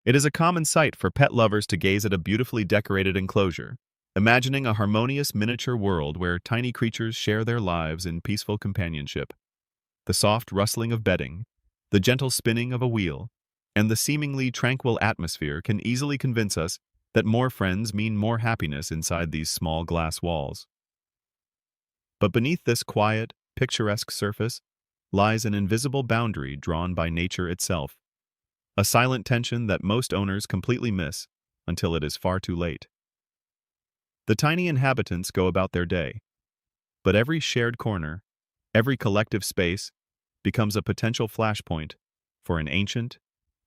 It is a common sight for pet lovers to gaze at a beautifully decorated enclosure, imagining a harmonious miniature world where tiny creatures share their lives in peaceful companionship. The soft rustling of bedding, the gentle spinning of a wheel, and the seemingly tranquil atmosphere can easily convince us that more friends mean more happiness inside these small glass walls. But beneath this quiet, picturesque surface lies an invisible boundary drawn by nature itself, a silent tension that most owners completely miss until it is far too late. The tiny inhabitants go about their day, but every shared corner, every collective space, becomes a potential flashpoint for an ancient,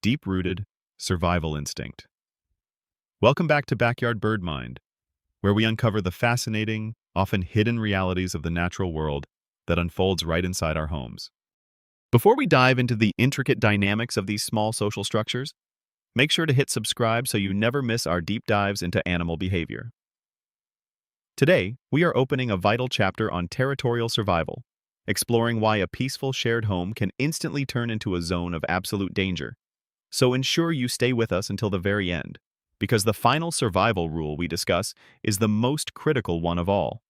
deep-rooted survival instinct. Welcome back to Backyard Birdmind, where we uncover the fascinating, often hidden realities of the natural world that unfolds right inside our homes. Before we dive into the intricate dynamics of these small social structures, make sure to hit subscribe so you never miss our deep dives into animal behavior. Today, we are opening a vital chapter on territorial survival, exploring why a peaceful shared home can instantly turn into a zone of absolute danger. So ensure you stay with us until the very end, because the final survival rule we discuss is the most critical one of all.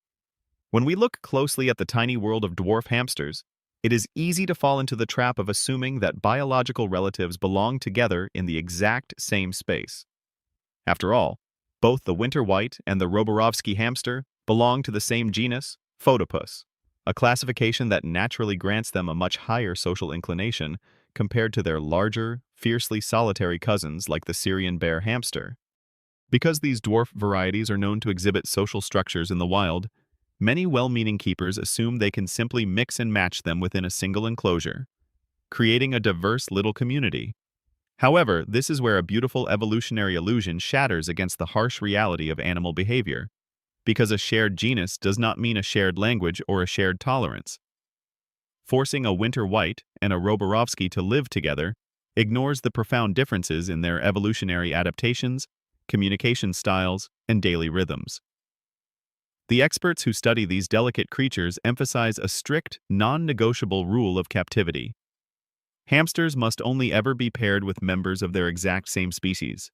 When we look closely at the tiny world of dwarf hamsters, it is easy to fall into the trap of assuming that biological relatives belong together in the exact same space. After all, both the Winter White and the Roborovski hamster belong to the same genus, Photopus, a classification that naturally grants them a much higher social inclination compared to their larger, fiercely solitary cousins like the Syrian bear hamster. Because these dwarf varieties are known to exhibit social structures in the wild, many well-meaning keepers assume they can simply mix and match them within a single enclosure, creating a diverse little community. However, this is where a beautiful evolutionary illusion shatters against the harsh reality of animal behavior, because a shared genus does not mean a shared language or a shared tolerance. Forcing a Winter White and a Roborovski to live together ignores the profound differences in their evolutionary adaptations, communication styles, and daily rhythms. The experts who study these delicate creatures emphasize a strict, non-negotiable rule of captivity. Hamsters must only ever be paired with members of their exact same species.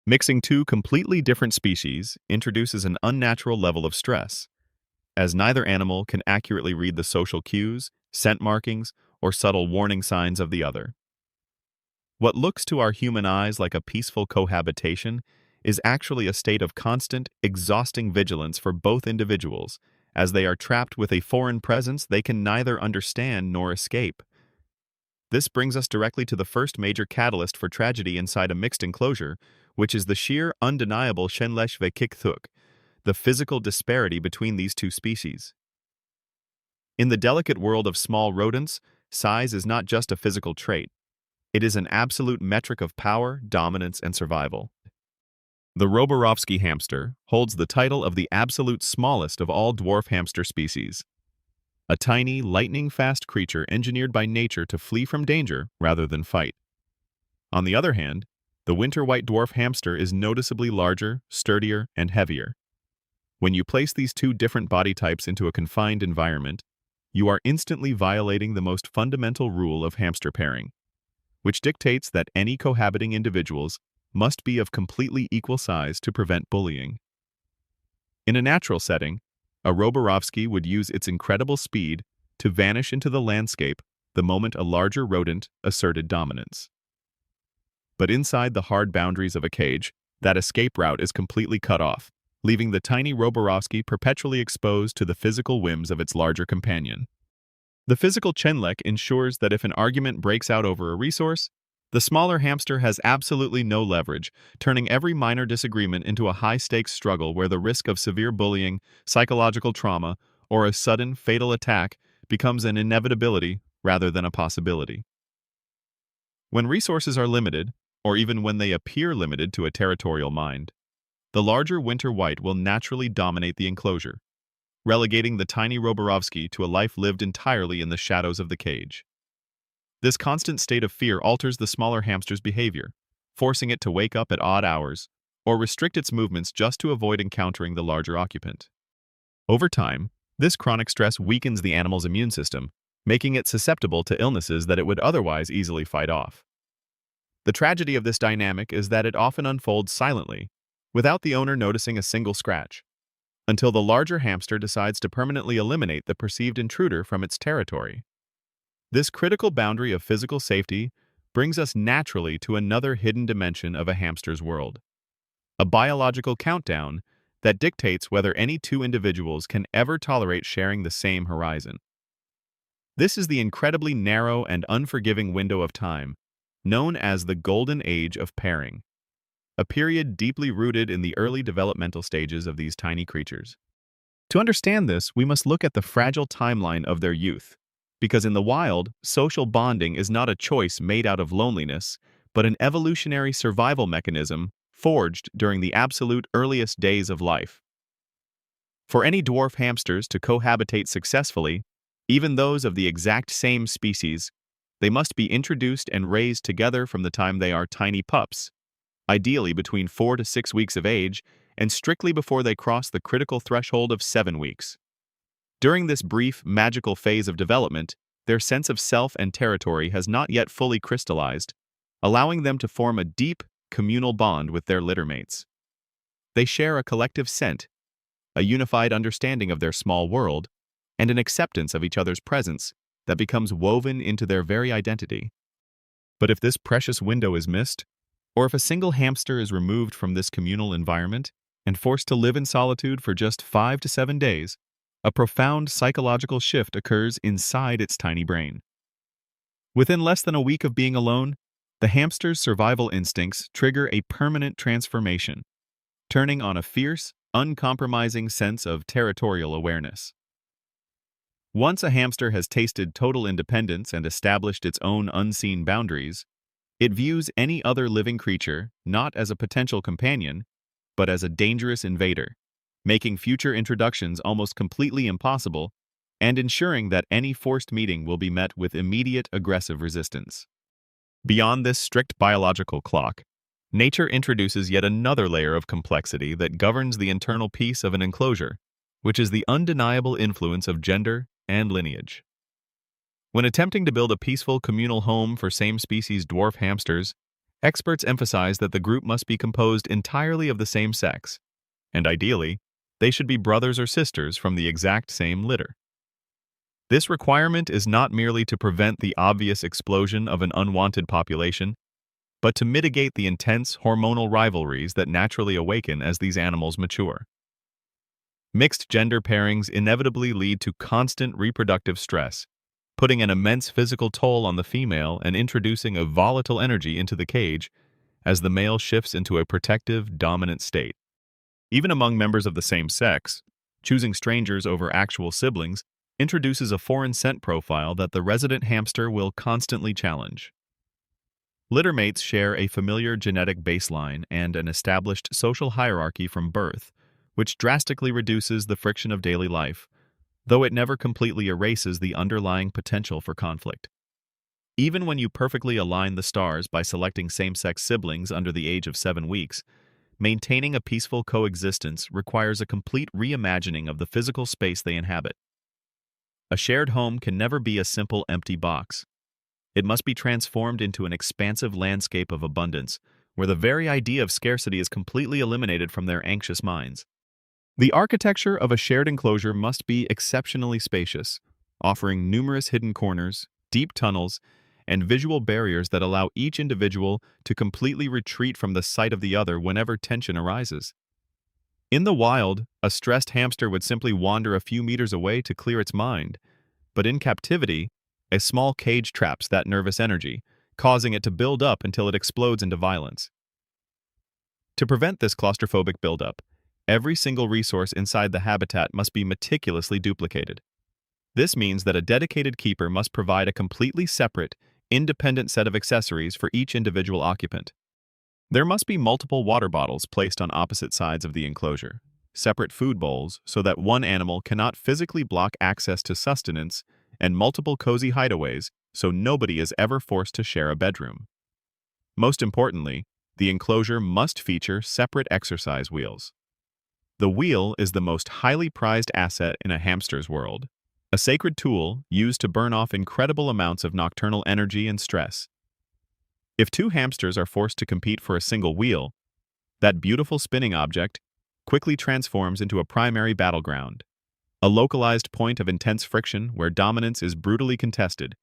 Mixing two completely different species introduces an unnatural level of stress, as neither animal can accurately read the social cues, scent markings, or subtle warning signs of the other. What looks to our human eyes like a peaceful cohabitation is actually a state of constant, exhausting vigilance for both individuals, as they are trapped with a foreign presence they can neither understand nor escape. This brings us directly to the first major catalyst for tragedy inside a mixed enclosure, which is the sheer, undeniable Shenleshvekikthuk, the physical disparity between these two species. In the delicate world of small rodents, size is not just a physical trait. It is an absolute metric of power, dominance, and survival. The Roborovski hamster holds the title of the absolute smallest of all dwarf hamster species. A tiny, lightning-fast creature engineered by nature to flee from danger rather than fight. On the other hand, the Winter White dwarf hamster is noticeably larger, sturdier, and heavier. When you place these two different body types into a confined environment, you are instantly violating the most fundamental rule of hamster pairing, which dictates that any cohabiting individuals must be of completely equal size to prevent bullying. In a natural setting, a Roborovski would use its incredible speed to vanish into the landscape the moment a larger rodent asserted dominance. But inside the hard boundaries of a cage, that escape route is completely cut off, leaving the tiny Roborovski perpetually exposed to the physical whims of its larger companion. The physical chenlek ensures that if an argument breaks out over a resource, the smaller hamster has absolutely no leverage, turning every minor disagreement into a high-stakes struggle where the risk of severe bullying, psychological trauma, or a sudden, fatal attack becomes an inevitability rather than a possibility. When resources are limited, or even when they appear limited to a territorial mind, the larger Winter White will naturally dominate the enclosure, relegating the tiny Roborovski to a life lived entirely in the shadows of the cage. This constant state of fear alters the smaller hamster's behavior, forcing it to wake up at odd hours or restrict its movements just to avoid encountering the larger occupant. Over time, this chronic stress weakens the animal's immune system, making it susceptible to illnesses that it would otherwise easily fight off. The tragedy of this dynamic is that it often unfolds silently, without the owner noticing a single scratch, until the larger hamster decides to permanently eliminate the perceived intruder from its territory. This critical boundary of physical safety brings us naturally to another hidden dimension of a hamster's world, a biological countdown that dictates whether any two individuals can ever tolerate sharing the same horizon. This is the incredibly narrow and unforgiving window of time, known as the golden age of pairing, a period deeply rooted in the early developmental stages of these tiny creatures. To understand this, we must look at the fragile timeline of their youth, because in the wild, social bonding is not a choice made out of loneliness, but an evolutionary survival mechanism forged during the absolute earliest days of life. For any dwarf hamsters to cohabitate successfully, even those of the exact same species, they must be introduced and raised together from the time they are tiny pups, ideally between 4 to 6 weeks of age, and strictly before they cross the critical threshold of 7 weeks. During this brief, magical phase of development, their sense of self and territory has not yet fully crystallized, allowing them to form a deep, communal bond with their littermates. They share a collective scent, a unified understanding of their small world, and an acceptance of each other's presence that becomes woven into their very identity. But if this precious window is missed, or if a single hamster is removed from this communal environment and forced to live in solitude for just 5 to 7 days, a profound psychological shift occurs inside its tiny brain. Within less than a week of being alone, the hamster's survival instincts trigger a permanent transformation, turning on a fierce, uncompromising sense of territorial awareness. Once a hamster has tasted total independence and established its own unseen boundaries, it views any other living creature not as a potential companion, but as a dangerous invader, making future introductions almost completely impossible and ensuring that any forced meeting will be met with immediate aggressive resistance. Beyond this strict biological clock, nature introduces yet another layer of complexity that governs the internal peace of an enclosure, which is the undeniable influence of gender and lineage. When attempting to build a peaceful communal home for same-species dwarf hamsters, experts emphasize that the group must be composed entirely of the same sex, and ideally, they should be brothers or sisters from the exact same litter. This requirement is not merely to prevent the obvious explosion of an unwanted population, but to mitigate the intense hormonal rivalries that naturally awaken as these animals mature. Mixed gender pairings inevitably lead to constant reproductive stress, putting an immense physical toll on the female and introducing a volatile energy into the cage as the male shifts into a protective, dominant state. Even among members of the same sex, choosing strangers over actual siblings introduces a foreign scent profile that the resident hamster will constantly challenge. Littermates share a familiar genetic baseline and an established social hierarchy from birth, which drastically reduces the friction of daily life, though it never completely erases the underlying potential for conflict. Even when you perfectly align the stars by selecting same-sex siblings under the age of 7 weeks, maintaining a peaceful coexistence requires a complete reimagining of the physical space they inhabit. A shared home can never be a simple empty box. It must be transformed into an expansive landscape of abundance, where the very idea of scarcity is completely eliminated from their anxious minds. The architecture of a shared enclosure must be exceptionally spacious, offering numerous hidden corners, deep tunnels, and visual barriers that allow each individual to completely retreat from the sight of the other whenever tension arises. In the wild, a stressed hamster would simply wander a few meters away to clear its mind, but in captivity, a small cage traps that nervous energy, causing it to build up until it explodes into violence. To prevent this claustrophobic buildup, every single resource inside the habitat must be meticulously duplicated. This means that a dedicated keeper must provide a completely separate, independent set of accessories for each individual occupant. There must be multiple water bottles placed on opposite sides of the enclosure, separate food bowls so that one animal cannot physically block access to sustenance, and multiple cozy hideaways so nobody is ever forced to share a bedroom. Most importantly, the enclosure must feature separate exercise wheels. The wheel is the most highly prized asset in a hamster's world, a sacred tool used to burn off incredible amounts of nocturnal energy and stress. If two hamsters are forced to compete for a single wheel, that beautiful spinning object quickly transforms into a primary battleground, a localized point of intense friction where dominance is brutally contested,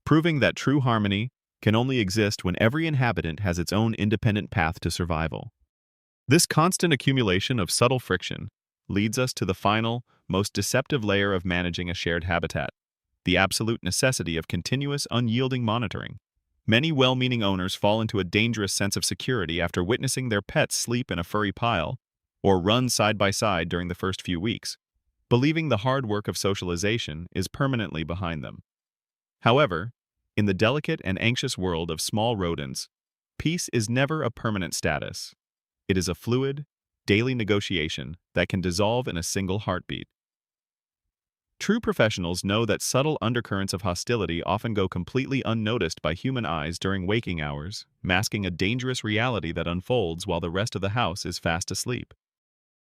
proving that true harmony can only exist when every inhabitant has its own independent path to survival. This constant accumulation of subtle friction leads us to the final, most deceptive layer of managing a shared habitat, the absolute necessity of continuous, unyielding monitoring. Many well-meaning owners fall into a dangerous sense of security after witnessing their pets sleep in a furry pile or run side by side during the first few weeks, believing the hard work of socialization is permanently behind them. However, in the delicate and anxious world of small rodents, peace is never a permanent status. It is a fluid, daily negotiation that can dissolve in a single heartbeat. True professionals know that subtle undercurrents of hostility often go completely unnoticed by human eyes during waking hours, masking a dangerous reality that unfolds while the rest of the house is fast asleep.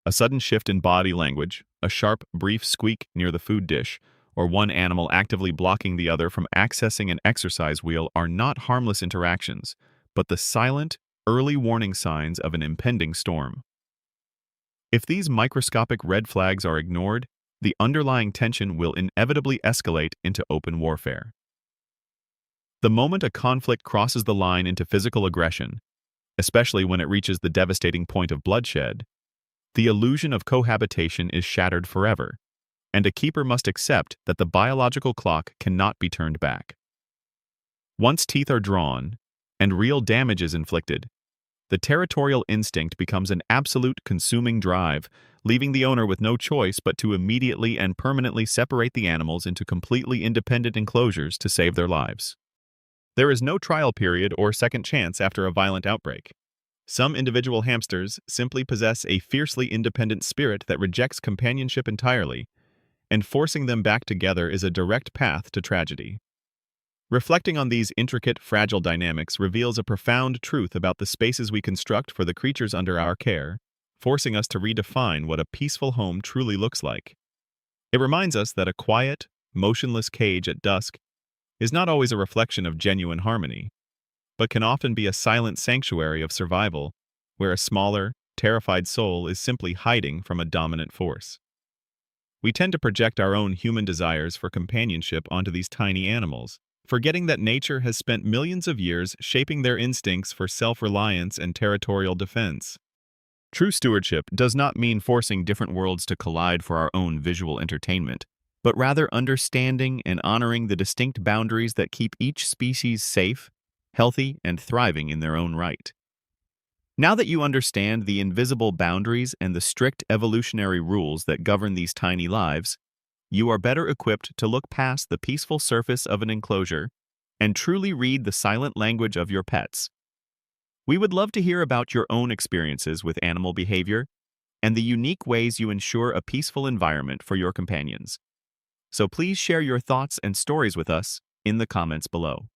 A sudden shift in body language, a sharp, brief squeak near the food dish, or one animal actively blocking the other from accessing an exercise wheel are not harmless interactions, but the silent, early warning signs of an impending storm. If these microscopic red flags are ignored, the underlying tension will inevitably escalate into open warfare. The moment a conflict crosses the line into physical aggression, especially when it reaches the devastating point of bloodshed, the illusion of cohabitation is shattered forever, and a keeper must accept that the biological clock cannot be turned back. Once teeth are drawn, and real damage is inflicted, the territorial instinct becomes an absolute consuming drive, leaving the owner with no choice but to immediately and permanently separate the animals into completely independent enclosures to save their lives. There is no trial period or second chance after a violent outbreak. Some individual hamsters simply possess a fiercely independent spirit that rejects companionship entirely, and forcing them back together is a direct path to tragedy. Reflecting on these intricate, fragile dynamics reveals a profound truth about the spaces we construct for the creatures under our care, forcing us to redefine what a peaceful home truly looks like. It reminds us that a quiet, motionless cage at dusk is not always a reflection of genuine harmony, but can often be a silent sanctuary of survival, where a smaller, terrified soul is simply hiding from a dominant force. We tend to project our own human desires for companionship onto these tiny animals, forgetting that nature has spent millions of years shaping their instincts for self-reliance and territorial defense. True stewardship does not mean forcing different worlds to collide for our own visual entertainment, but rather understanding and honoring the distinct boundaries that keep each species safe, healthy, and thriving in their own right. Now that you understand the invisible boundaries and the strict evolutionary rules that govern these tiny lives, you are better equipped to look past the peaceful surface of an enclosure and truly read the silent language of your pets. We would love to hear about your own experiences with animal behavior and the unique ways you ensure a peaceful environment for your companions. So please share your thoughts and stories with us in the comments below.